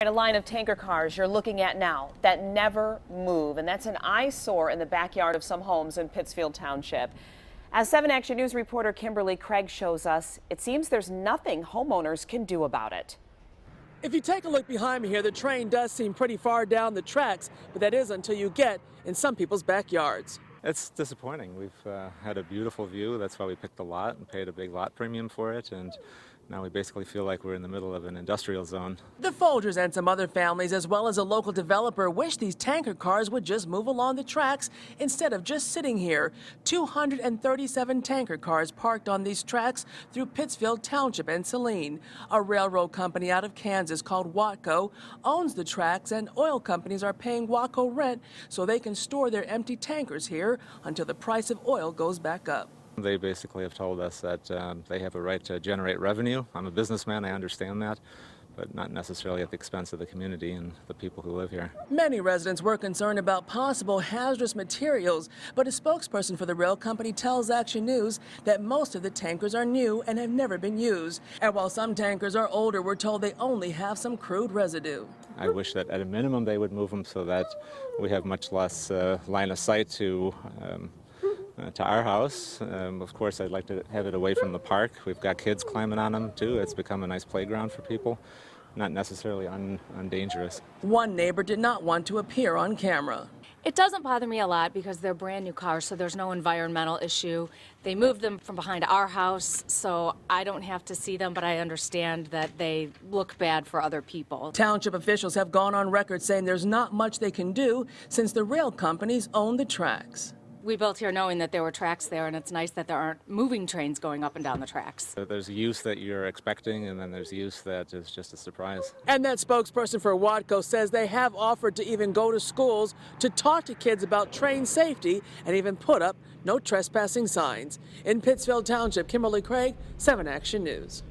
A line of tanker cars you're looking at now that never move, and that's an eyesore in the backyard of some homes in Pittsfield Township. As 7 Action News reporter Kimberly Craig shows us, it seems there's nothing homeowners can do about it. If you take a look behind me here, the train does seem pretty far down the tracks, but that is until you get in some people's backyards. It's disappointing. We've had a beautiful view. That's why we picked the lot and paid a big lot premium for it. And now we basically feel like we're in the middle of an industrial zone. The Folgers and some other families, as well as a local developer, wish these tanker cars would just move along the tracks instead of just sitting here. 237 tanker cars parked on these tracks through Pittsfield Township and Saline. A railroad company out of Kansas called Watco owns the tracks, and oil companies are paying Watco rent so they can store their empty tankers here until the price of oil goes back up. They basically have told us that they have a right to generate revenue. I'm a businessman, I understand that, but not necessarily at the expense of the community and the people who live here. Many residents were concerned about possible hazardous materials, but a spokesperson for the rail company tells Action News that most of the tankers are new and have never been used. And while some tankers are older, we're told they only have some crude residue. I wish that at a minimum they would move them so that we have much less line of sight to our house. Of course, I'd like to have it away from the park. We've got kids climbing on them too. It's become a nice playground for people, not necessarily undangerous. One neighbor did not want to appear on camera. It doesn't bother me a lot because they're brand new cars, so there's no environmental issue. They moved them from behind our house, so I don't have to see them, but I understand that they look bad for other people. Township officials have gone on record saying there's not much they can do since the rail companies own the tracks. We built here knowing that there were tracks there, and it's nice that there aren't moving trains going up and down the tracks. There's use that you're expecting, and then there's use that is just a surprise. And that spokesperson for Watco says they have offered to even go to schools to talk to kids about train safety and even put up no trespassing signs. In Pittsfield Township, Kimberly Craig, 7 Action News.